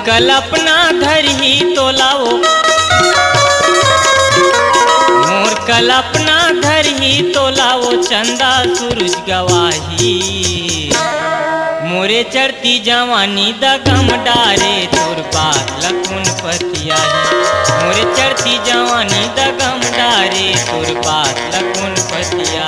कल्पना धरही तो लाओ, मोर कल्पना धरही तो लाओ, चंदा सूरज गवाही। मोरे चढ़ती जवानी दगम डारे, तोर बात लखुन पतिया। मोरे चढ़ती जवानी दगम डारे, तोर बात लखुन पतिया।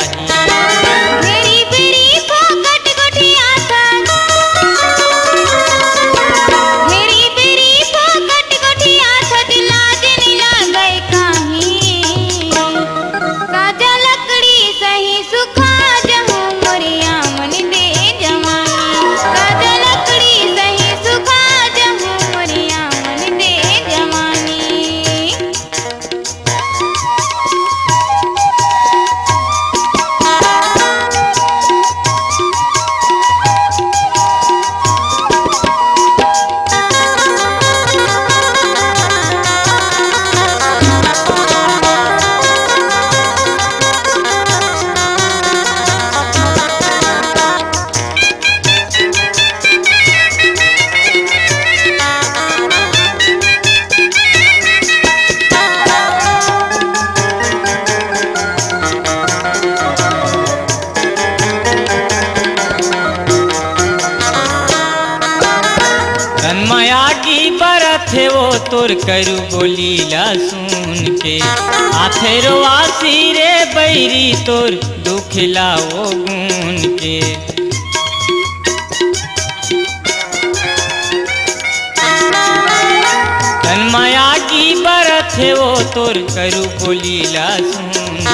माया की बरत है वो तोर करू बोली सुन के, आथेरो आसी रे बैरी तोर दुखिला वो गुन के। तन माया की बरत है वो तोर करू बोली सुन,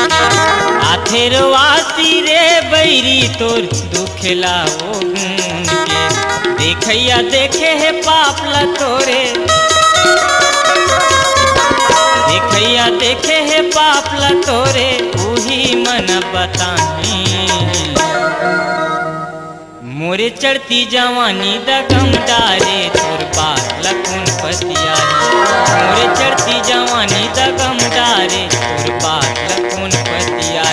आथेरो आसी रे बैरी तोर दुखिला वो गुन के। देखैया देखे है पाप ला तोरे, देखैया देखे है पाप ला तोरे, वही मन बताही। मोरे चढ़ती जवानी दगम डारे, तोर बात लखुन पतिया। मोरे चढ़ती जवानी दगम डारे, तोर बात लखुन पतिया।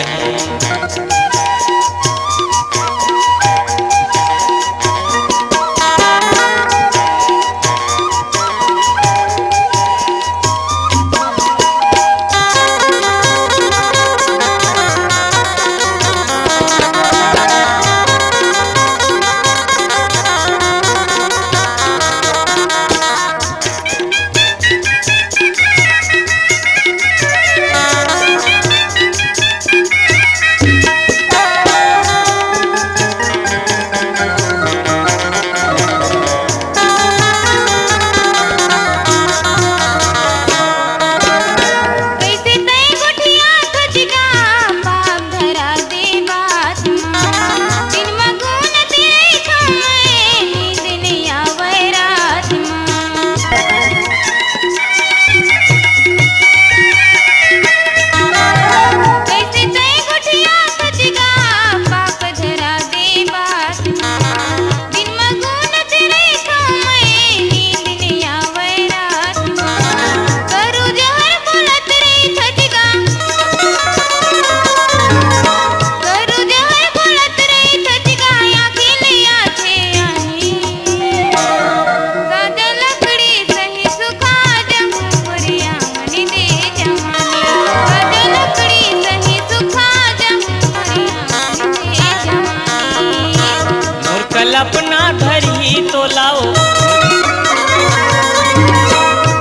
कल्पना धरही तो लाओ,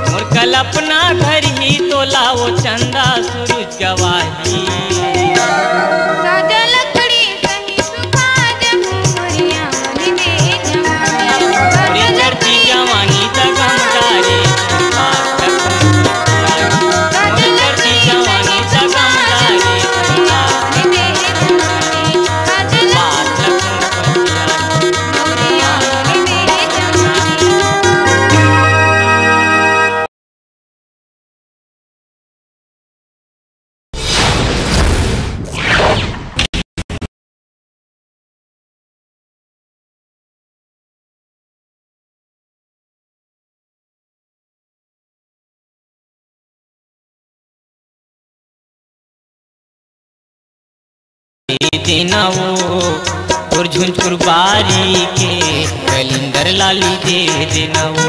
मोर कल्पना धरही तो लाओ, चंदा सूरज गवाही। मोरे चढ़ती जवानी दगम डारे, देना वो तोर झुंझुर बारी के कलिंदर लाली दे देना वो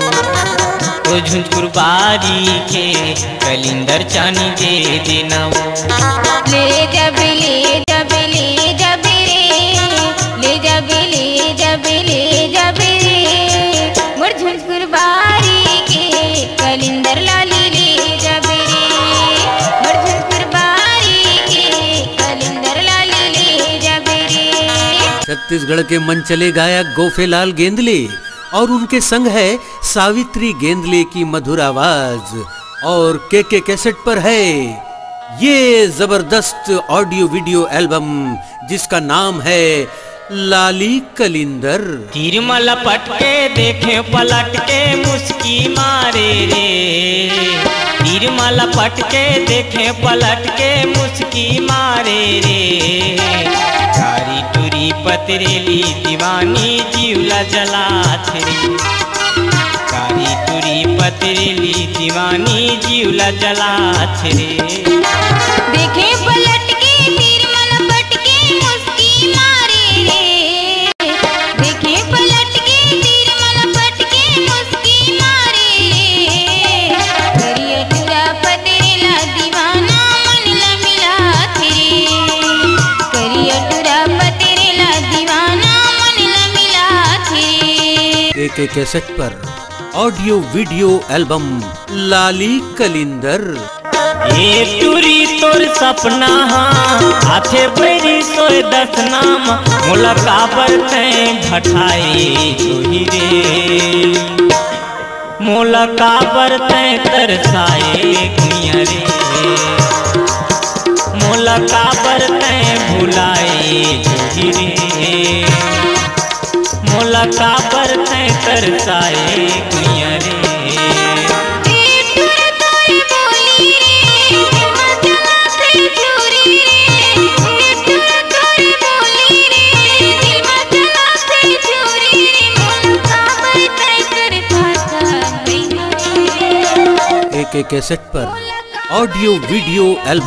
तोर झुंझुर बारी के कलिंदर चानी दे देना वो। ले जब ले जब ले जब ले जब ले जब ले जब मोर झुंझुर बारी के कलिंदर लाली ले जब मोर झुंझुर बारी के कलिंदर लाली ले जब। छत्तीसगढ़ के मनचले गायक गोफेलाल गेंदले और उनके संग है सावित्री गेंदले की मधुर आवाज और के कैसेट पर है ये जबरदस्त ऑडियो वीडियो एल्बम जिसका नाम है लाली कलिंदर। तिरमल पटके देखे पलट के मुस्की मारे रे तिरमल पटके देखे पलट के मुस्की मारे रे कारी टूरी पतरेली दीवानी जीवला जलात रे कारी टूरी पतरेली दीवानी जीवला जलात रे। देखे पलट के तिरमल पटके मुस्की मारे रे देखे पलट के तिरमल पटके मुस्की मारे रे करिया टूरा पतरेला दीवाना मन ला मिला थे करिया टूरा पतरेला दीवाना मन ला मिला थे। के कैसेट पर ऑडियो वीडियो एल्बम लाली कलिंदर। ये टूरी तोर सपना हाथे बैरी सोए दसनाम मोला काबर तैं भठाई जोही रे मोला काबर तैं तरसाए गुइया रे मोला काबर तैं भुलाए जोही रे मोला काबर तैं तरसाए गुइया रे। के कैसेट पर ऑडियो वीडियो एल्बम